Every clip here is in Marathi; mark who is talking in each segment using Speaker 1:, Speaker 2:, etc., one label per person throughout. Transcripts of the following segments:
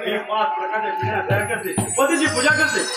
Speaker 1: हे 5 प्रकारच्या पिढ्या तयार करते व तिची पूजा करते.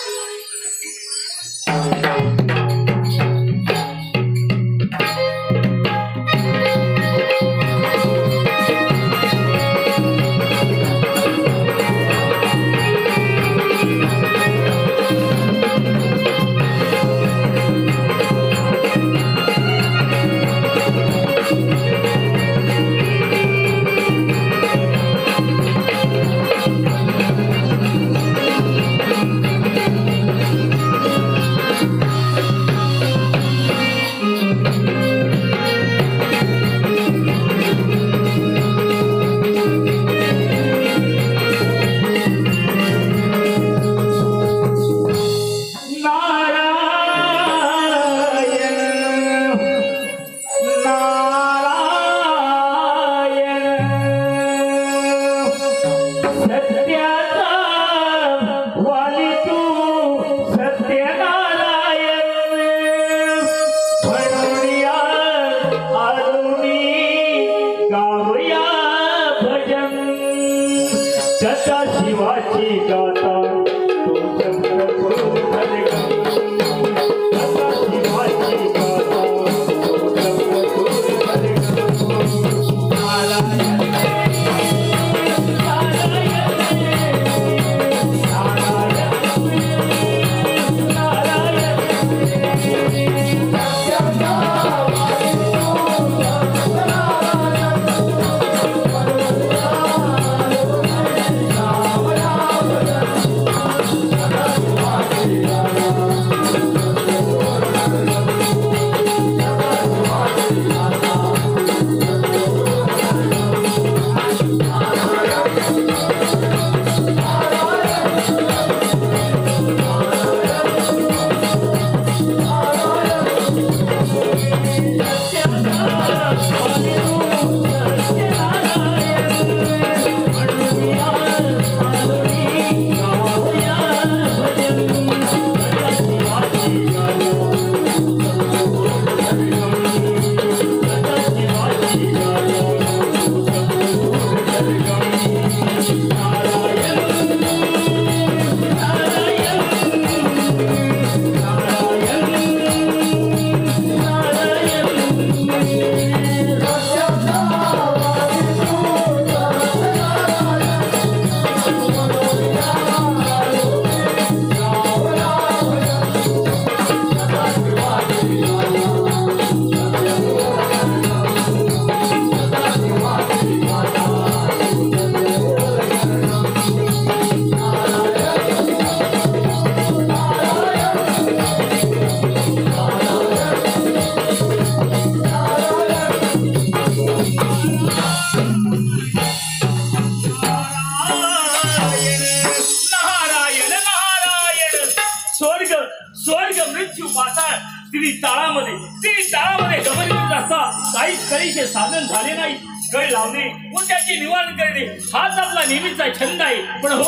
Speaker 2: साधन झाले नाही. गळ लावणे व त्याचे निवारण करणे हाच आपला नेहमीचा छंद आहे. पण हो,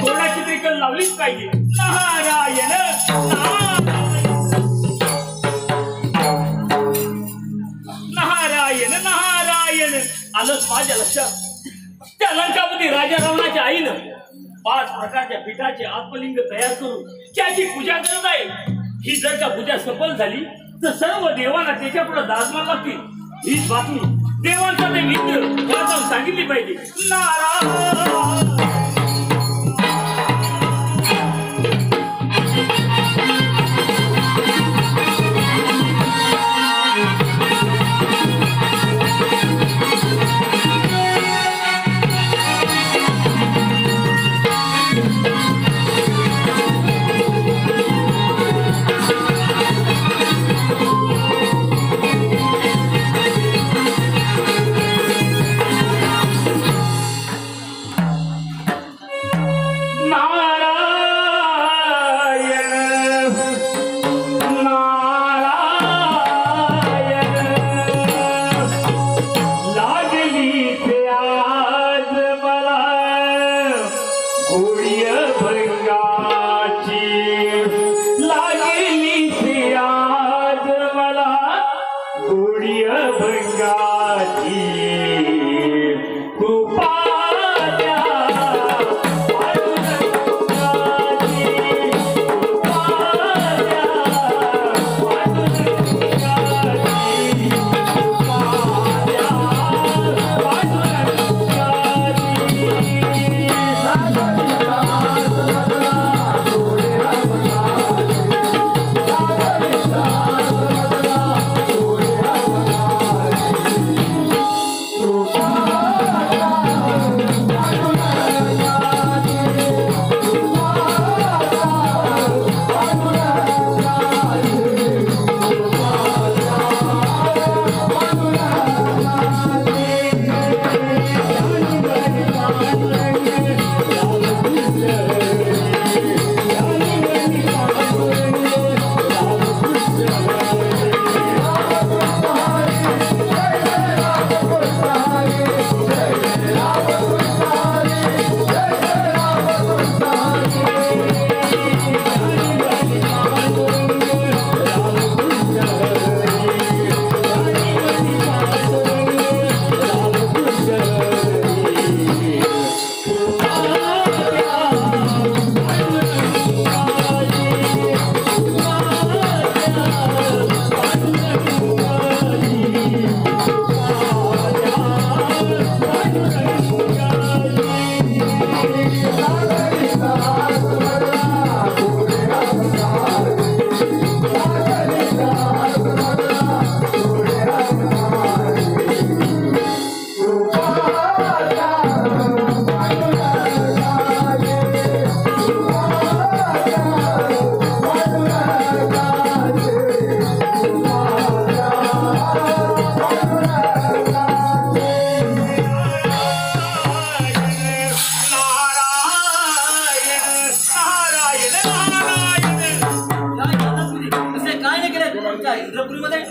Speaker 2: तोंडाची तरी कल लावलीच पाहिजे. नारायण नारायण नारायण. आलंच माझ्या लक्षात. त्या लंकापती राजा रावणाच्या आईनं 5 प्रकारच्या पिठाचे आत्मलिंग तयार करून त्याची पूजा करत आहे. ही जर का पूजा सफल झाली तर सर्व देवांना त्याच्या पुढे दाजमान लागतील. हीच बातमी देवांचा ते मित्र मला जाऊन सांगितली पाहिजे. नारायण भंगाची कृपा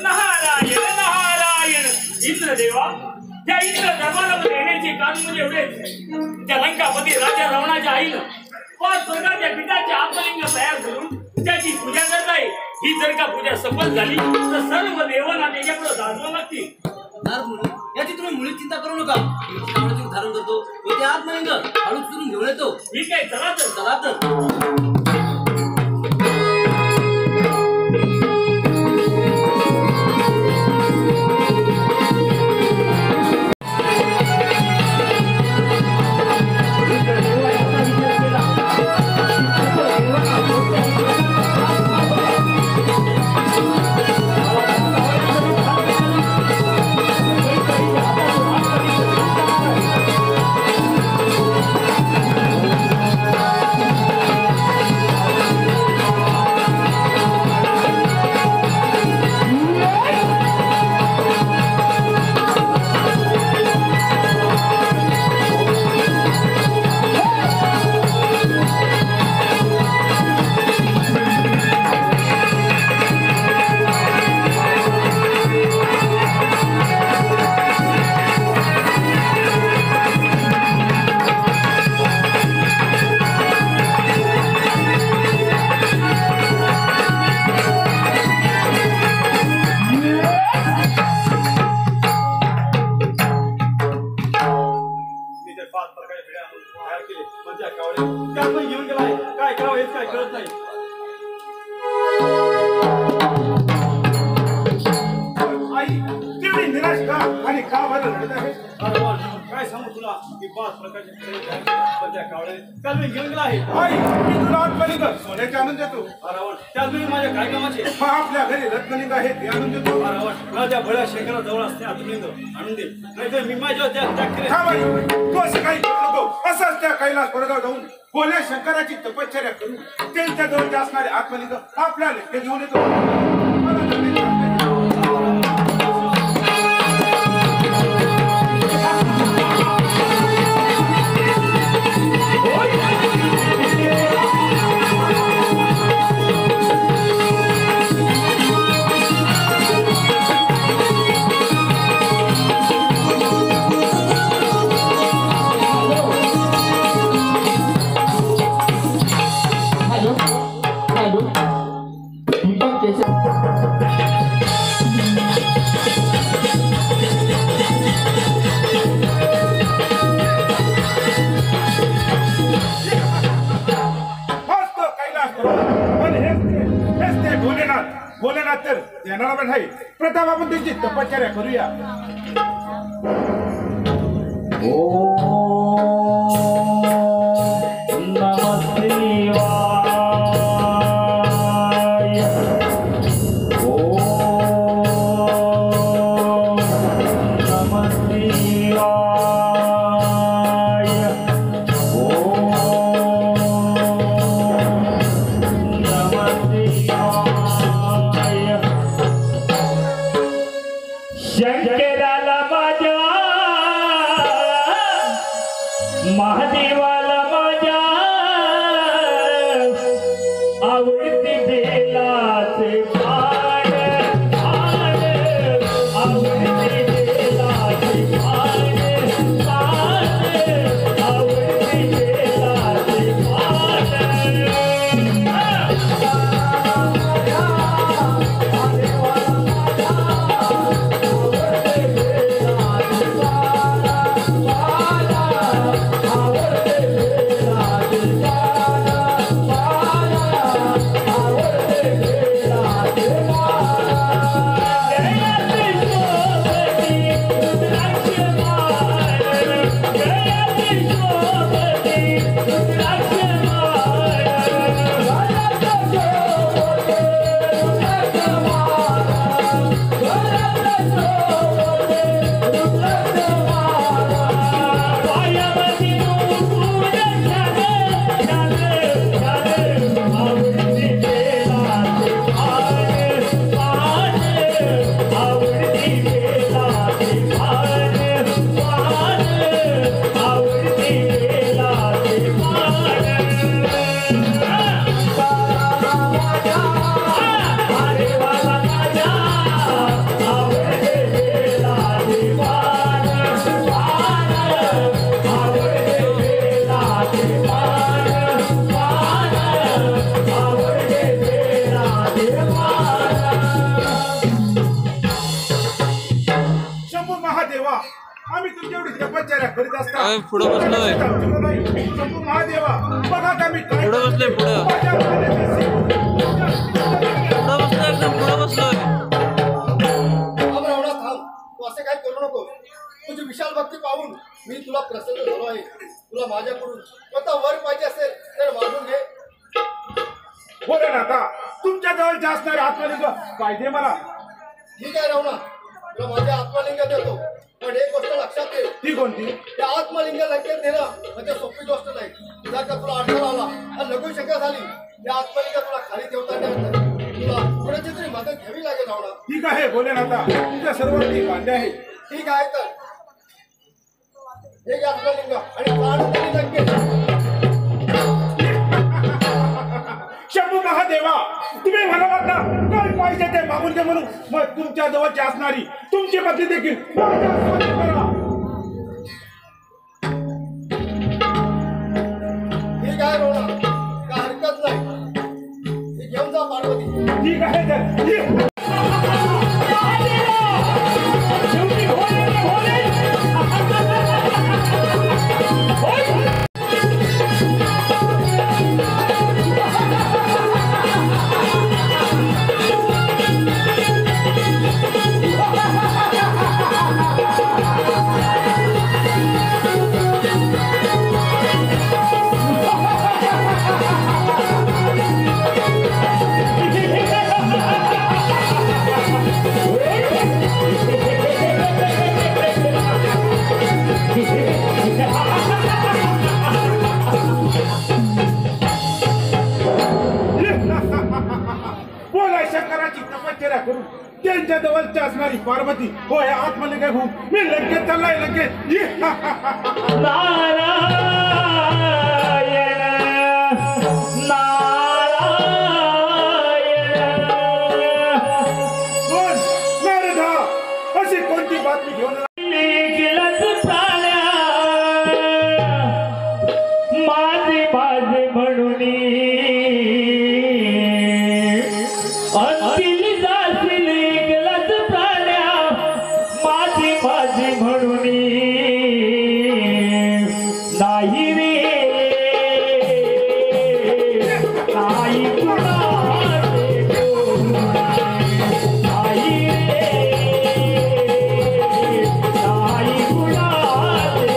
Speaker 2: नारायण नारायण इंद्रदेवा त्या इंद्र दरबारामध्ये येण्याचे कारण म्हणजे एवढेच त्या लंकापती राजा रावणाच्या आईनं 5 प्रकारच्या पिठाचे आत्मलिंग तयार करून त्याची पूजा करत आहे. ही जर का पूजा सफल झाली तर सर्व देवांना त्याच्याकडे जाणवं लागतील.
Speaker 3: याची तुम्ही मुळी चिंता करू नका. मी धारण करतो ते आत्मलिंग हळूच करून घेऊन येतो.
Speaker 2: ठीक आहे, चला तर.
Speaker 3: चला तर.
Speaker 1: आपल्या घरी रत्नलिंग आहे ते आणून देतो.
Speaker 4: माझ्या भळ्या शेखरा जवळ असते आत्मलिंग आणून दे, नाहीतर मी माझ्या त्याग केले.
Speaker 1: तू असं काही नको. असंच त्या कैलास पर्वतावर जाऊन भोल्या शंकराची तपश्चर्या करून त्यांच्या जवळचे असणारे आत्मलिंग आपल्याला ते घेऊन येतो. भोलेनाथ तर देणारा पण आहे. प्रथम आपण त्यांची तपश्चर्या करूया. का
Speaker 5: पुढं बसलोय.
Speaker 1: शंभू महादेवा बघा का मी काय
Speaker 5: पुढं बसलोय, पुढं.
Speaker 1: माझ्या मानेचे शिव.
Speaker 5: पुढं बसलोय, एकदम पुढं बसलोय.
Speaker 6: थांब रावणा थांब. तू असे काय करू नको. तुझी विशाल भक्ती पाहून मी तुला प्रसन्न झालो आहे. तुला माझ्याकडून स्वतः वर पाहिजे असेल तर मागून घे.
Speaker 1: बोले ना आता तुमच्या जवळचे असणारे आत्मलिंग पाहिजे मला.
Speaker 6: ठीक आहे रावणा, तुला माझे आत्मलिंग देतो. पण एक गोष्ट लक्षात ठेव,
Speaker 1: ती कोणती?
Speaker 6: त्या आत्मलिंग लंकेत नेणं म्हणजे सोपी गोष्ट नाही. जर का तुला अडचण आला आणि लघु शंका झाली, त्या आत्मलिंग तुला खाली ठेवता येणार नाही. तुला कोणाची तरी मदत घ्यावी लागेल रावणा.
Speaker 1: ठीक आहे बोले ना आता तुमच्या सर्व ती कांदे आहे.
Speaker 6: ठीक आहे तर एक आत्मलिंग आणि प्राण तरी लंकेत.
Speaker 1: शंभू महादेवा तुम्ही म्हणालात ना काय पाहिजे ते मागून दे म्हणून. मग तुमच्या जवळची असणारी तुमची पत्नी देखील माझ्या स्वाधीन करा.
Speaker 6: ठीक आहे रावणा, काय हरकत नाही. मी घेऊन जा पार्वती.
Speaker 1: ठीक आहे तर ये. बोला शंकराची तपश्चर्या करून त्यांच्या जवळची असणारी पार्वती होय आत्मलिंग घेऊन मी लंकेत चाललाय. लंकेत ये.
Speaker 2: नारायण नारायण.
Speaker 1: कोण नारदा अशी कोणती बातमी घेऊन आला?
Speaker 2: गेलाच प्राण्या माझे माझे म्हणून अंतिल जाशील. गेलाच प्राण्या माझे माझे म्हणून नाही रे नाही कुणाचे कोणी. नाही रे नाही कुणाचे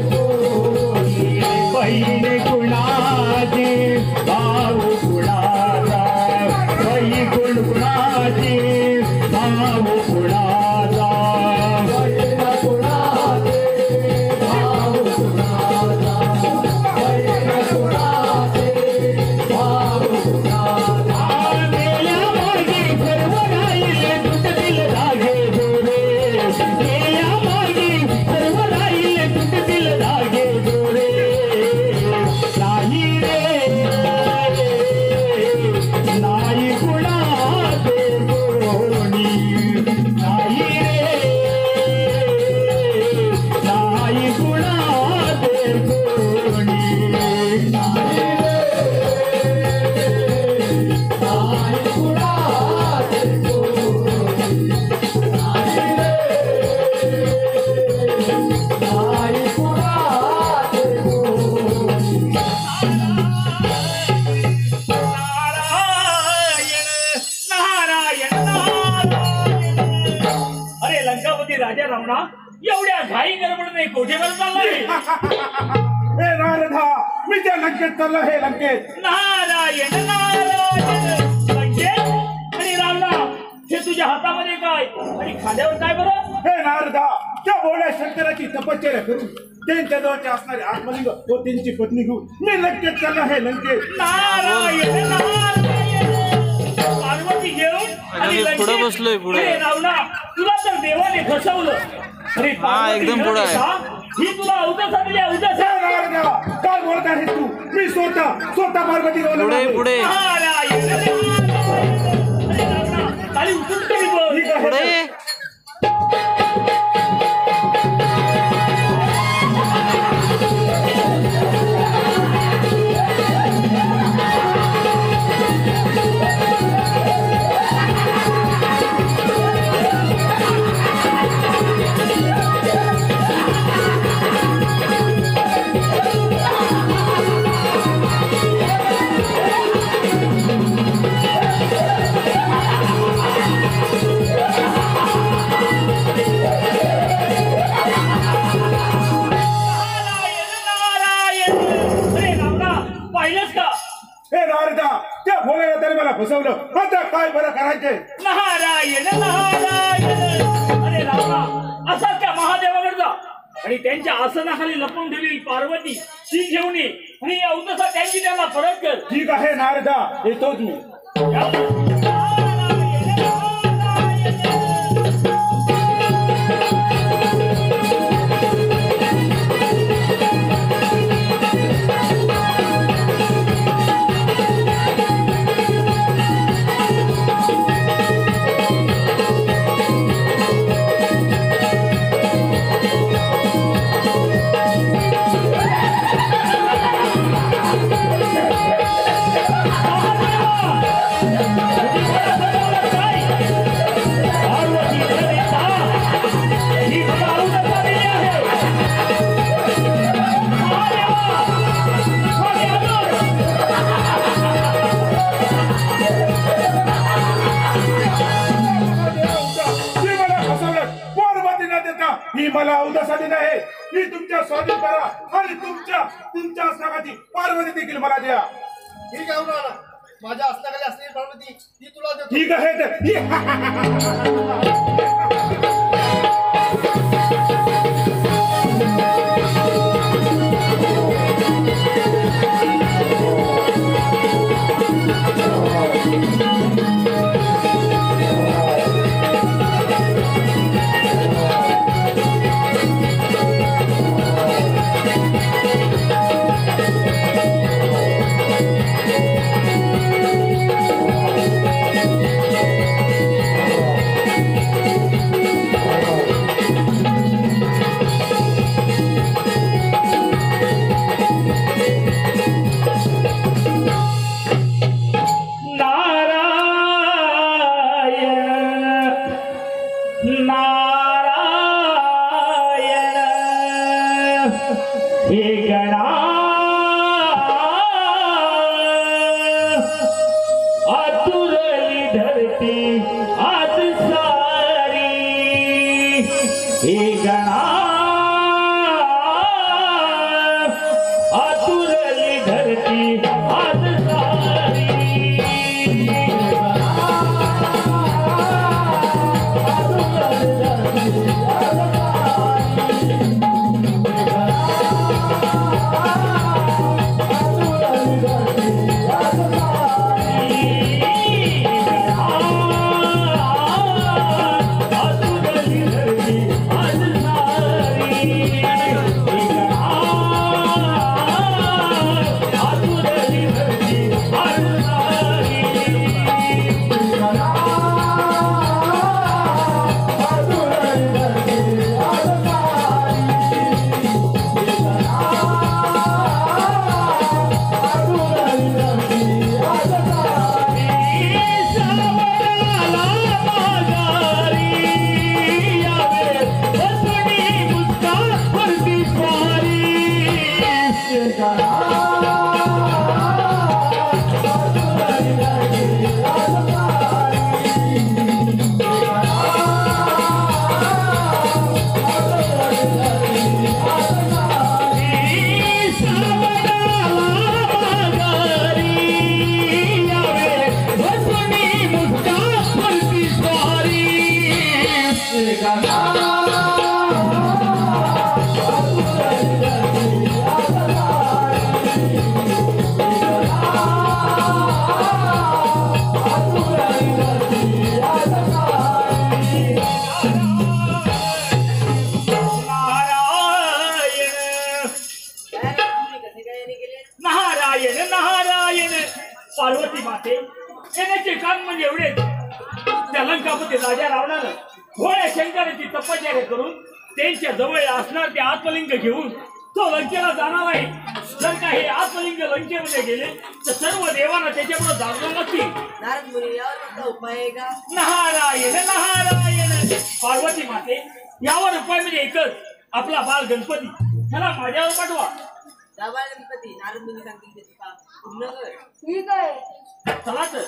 Speaker 2: कोणी. बहीण कुणाची भाऊ कुणाचा. बहीण कुणाची भाऊ कुणाचा. बहीण कुणाची भाऊ कुणाचा. बहीण कुणाची भाऊ कुणाचा. मेल्या मागे सर्व राहिले तुटतील धागे जोडे. मेल्या मागे सर्व राहिले तुटतील धागे जोडे. नाही रे नाही कुणाचे कोणी. नाही रे नाही कुणाचे कोणी. नाही रे नाही कुणाचे कोणी. नाही रे नाही कुणाचे कोणी. नारायण नारायण. अरे लंकापती राजा रावणा एवढ्या घाई गडबडीने कोठेवर चाललाय?
Speaker 1: हे नारदा मी त्या लंकेत चाललो. हे लंकेत
Speaker 2: नारायण नारायण. लंकेत आणि रावणा हे तुझ्या हातामध्ये काय आणि खांद्यावर काय बरं?
Speaker 1: हे नारदा त्या भोळ्या शंकराची तपश्चर्या करून त्यांच्या जवळचे असणारे आत्मलिंग व त्यांची पत्नी घेऊन मी लंकेत चाललो. हे लंकेत
Speaker 2: नारायण नारायण. पार्वती घेऊन आणि
Speaker 5: मी पुढं
Speaker 2: लंकेत.
Speaker 5: बसलोय, पुढे.
Speaker 2: अरे रावणा तुला तर देवाने फसवलं. अरे पार्वती
Speaker 5: एकदम
Speaker 2: घेऊन
Speaker 5: पुढं आहे.
Speaker 2: येता, ही तुला अवदस आणली अवदस.
Speaker 1: हे नारदा काय बोलत आहेस तू? मी स्वतः पार्वती घेऊन आलो
Speaker 5: पुढे
Speaker 1: आहे.
Speaker 5: पुढे
Speaker 2: नारायण नारायण. अरे रावणा खाली उतरून तरी बोल.
Speaker 1: ठीक आहे.
Speaker 5: पुढे
Speaker 1: नारदा त्या भोळ्याला तरी मला फसवलं. आता काय बरं करायचंय?
Speaker 2: नारायण नारायण. अरे रामा असाच त्या महादेवाकडे जा आणि त्यांच्या आसनाखाली लपवून ठेवलेली पार्वती ती घेऊन ये आणि या उदसा त्यांची त्यांना परत कर.
Speaker 1: ठीक आहे नारदा, येतोच मी. ही मला उदासादी नाही, ही तुमच्या स्वाधीन करा आणि तुमच्या असनाकाची पार्वती देखील मला द्या.
Speaker 6: ठीक आहे ना, माझ्या असण्याखाली असलेली पार्वती ती तुला देतो.
Speaker 1: ठीक आहे
Speaker 2: पार्वती माते येण्याचे काम म्हणजे एवढेच. त्या लंकापती राजा रावणानं भोळ्या शंकराची तपश्चर्या करून त्यांच्या जवळ असणार ते आत्मलिंग घेऊन तो लंकेला जाणार आहे. जर का हे आत्मलिंग लंकेमध्ये गेले तर सर्व देवांना त्याच्यापुढे जागरण नसतील.
Speaker 7: नारद मुनी यावर उपाय आहे का?
Speaker 2: नारायण नारायण. पार्वती माते यावर उपाय म्हणजे एकच, आपला बाल गणपती त्याला माझ्यावर पाठवा.
Speaker 7: बाल गणपती नारद मुनी सांगतील ते काम पूर्ण कर.
Speaker 8: ठीक आहे.
Speaker 2: चला तर.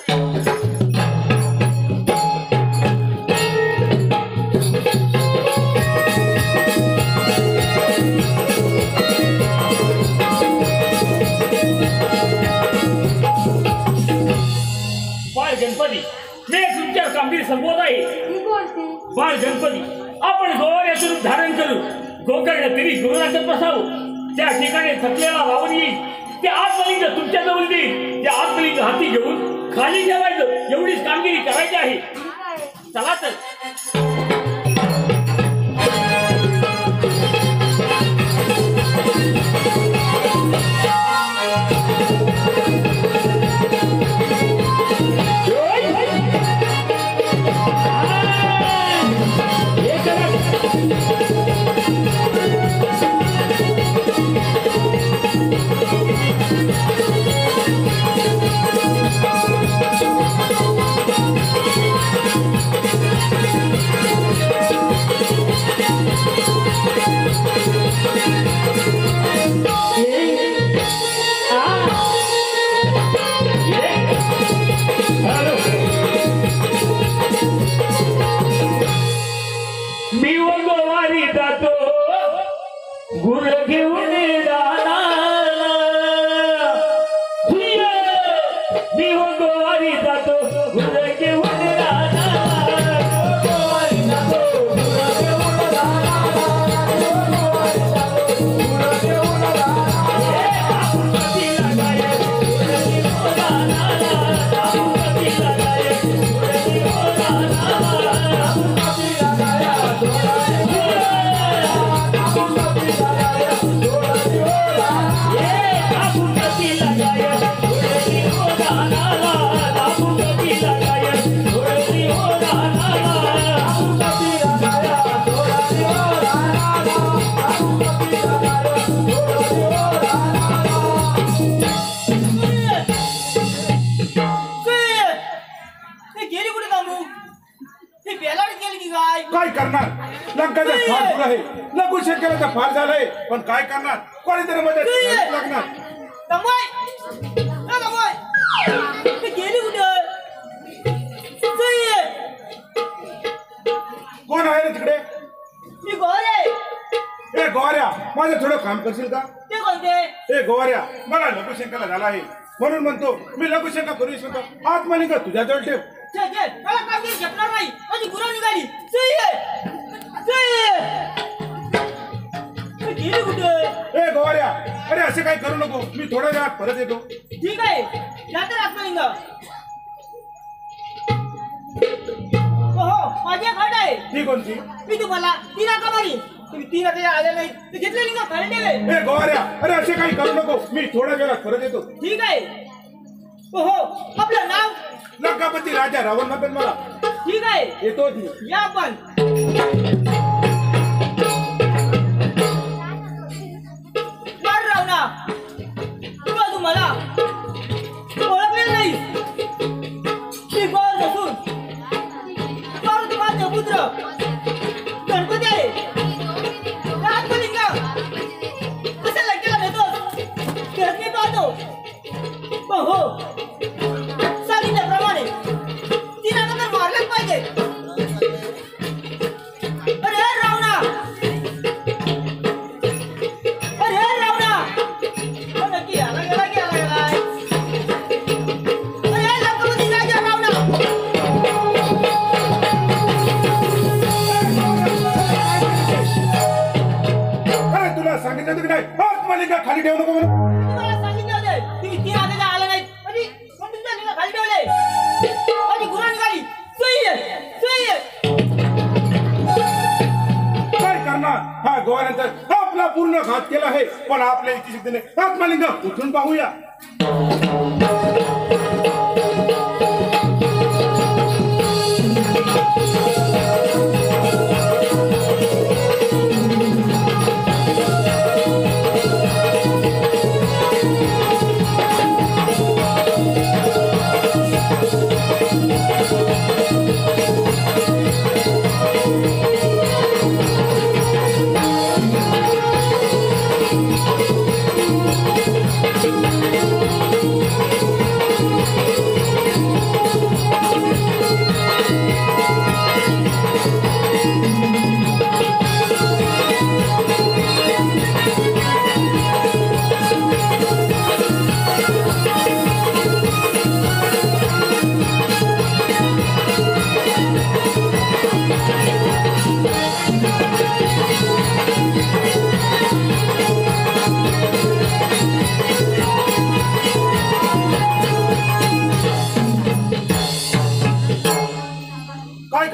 Speaker 2: गणपती मी एक तुमच्या कामगिरी संपवत आहे.
Speaker 8: मी बोलते.
Speaker 2: बाळ गणपती आपण गोवाऱ्याचं रूप धारण करू गोकर्ण तरी गुरुनाथात बसावं. त्या ठिकाणी थकलेला वावर येईल ते आत्मलिंग तुमच्या जवळ देईल. त्या आत्मलिंग हाती घेऊन खाली ठेवायचं एवढीच कामगिरी करायची आहे.
Speaker 8: ठीक आहे.
Speaker 2: चला तर. मी गोवारी जातो गुर घेऊन जाणार. मी गोवारी जातो गुर घेऊन जाणार. गोवारी जातो गुर घेऊन जाणार. गुर घेऊन जाणार. पतीला गाय गुर घेऊन जाणार. पतीला गाय गुर घेऊन जाणार. पतीला गाय
Speaker 3: गेली कुठे कामू ही बेलाड गेली की काय
Speaker 1: काय करणार लंकाचा फार तुला आहे लगू शेतकऱ्याचा फार झालाय पण काय करणार कोणीतरी मदत लागणार.
Speaker 3: ते गेली कुठे
Speaker 1: कोण आहे रे तिकडे?
Speaker 3: मी गोरे
Speaker 1: ए गोवाऱ्या माझं थोडं काम करशील का?
Speaker 3: ते कोणते
Speaker 1: ए गोवाऱ्या मला लघुशंकाला झाला आहे म्हणून म्हणतो मी लघुशंका करू इच्छितो. आत्मलिंग तुझ्याजवळ ठेव.
Speaker 3: मला काम शकणार नाही माझी गुरु निघाली. गेली कुठे
Speaker 1: ए गोवाऱ्या अरे असे काही करू नको मी थोड्या वेळात परत येतो.
Speaker 3: ठीक आहे या तर आत्मलिंग. हो माझी एक हट आहे.
Speaker 1: ती कोणती?
Speaker 3: मी तुम्हाला ती नाका मारी तुम्ही ती नाका आले नाही ते घेतलेली ना खाली ठेवे.
Speaker 1: ए गोवाऱ्या अरे असे काही करू नको मी थोड्या वेळात परत येतो.
Speaker 3: ठीक आहे. हो आपलं नाव
Speaker 1: लंकापती राजा रावण नको मला.
Speaker 3: ठीक आहे
Speaker 1: येतो मी.
Speaker 3: या आपण. बर रावणा तू अजून मला ओळखले नाही. मी गोर नसून गोर माझा पुत्र गणपती आहे. आत्मलिंग कशा लंकेला नेतोस तेच मी पाहतो. हो सांगितल्याप्रमाणे ती नाका तर मारल्याच पाहिजे. अरे रावणा अरे रावणा नक्की आला गेला गेला अरे लंकापती राजा रावणा.
Speaker 1: अरे तुला सांगितलं होतं की नाही आत्मलिंग खाली ठेवू नको म्हणून.
Speaker 3: तुम्हाला सांगितले होते तुम्ही ती नाका आले नाहीत आणि तुमच्या लिंगा खाली ठेवले. माझी गुरु निघाली.
Speaker 1: काय करणार हा गोवाऱ्यांचा आपला पूर्ण घात केला आहे पण आपल्या इच्छेने आत्मलिंग उठून पाहूया.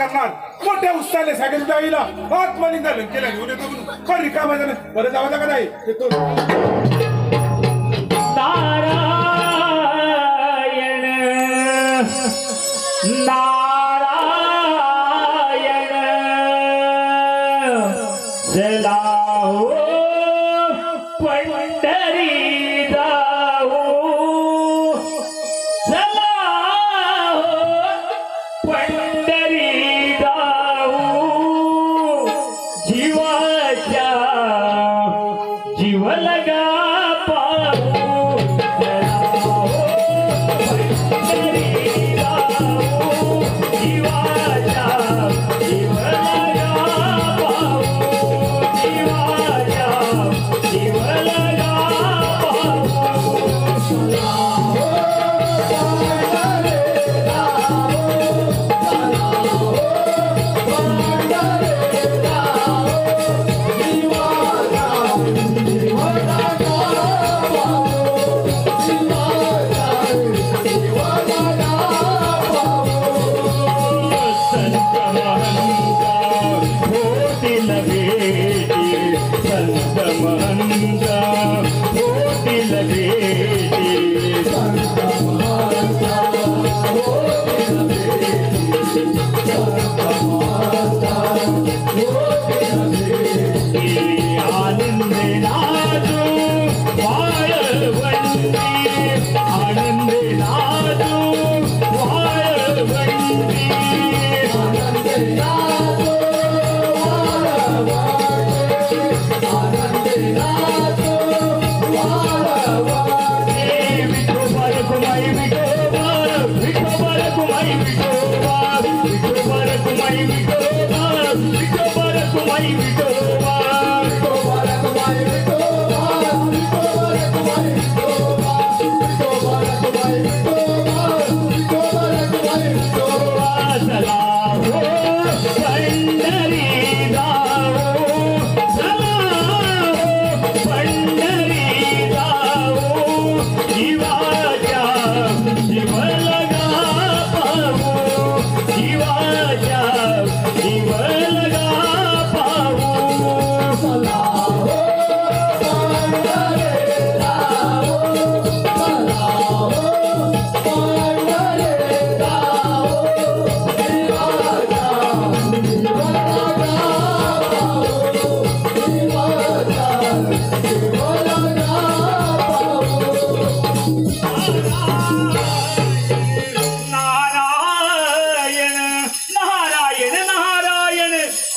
Speaker 1: करणार मोठ्या उत्साहाने सांगितलं आईला आत्मलिंग लंकेला घेऊन येतो म्हणून पण रिकामा झालं बरं जावं का नाही येतो
Speaker 2: नारायण नारायण चला हो पंढरी जाऊ चला हो पंढरी जाऊ जीवाच्या जीव लगा पाहू चला हो पंढरी जाऊ जीवाच्या जीव लगा पाहू जीवाच्या जीव लगा पाहू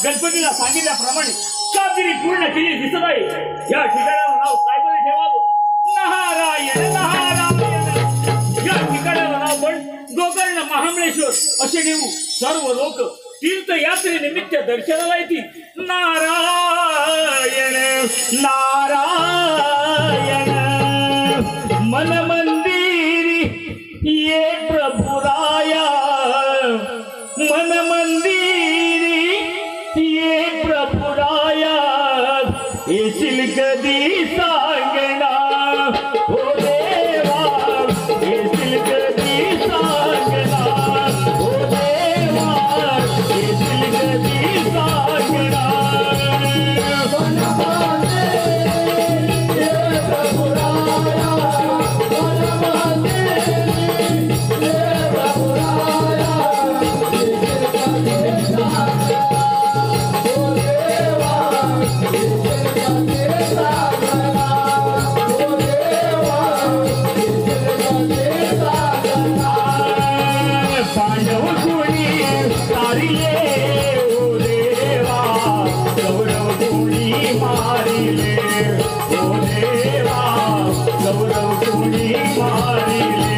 Speaker 2: गणपतीला सांगितल्याप्रमाणे कामगिरी पूर्ण केली दिसत आहे या ठिकाणावर नाव काय बरे ठेवावं नारायण नारायण या ठिकाणावर नाव पण गोकर्ण महाबळेश्वर असे देऊ सर्व लोक तीर्थयात्रेनिमित्त दर्शनाला येतील नारायण नारायण मन मंदिरी ये प्रभुराया मन मंदिरी ये प्रभुराया येशील कधी सांगना हो देवा येशील कधी सांगना हो देवा येशील कधी सांगना गौरव कुणी मारिले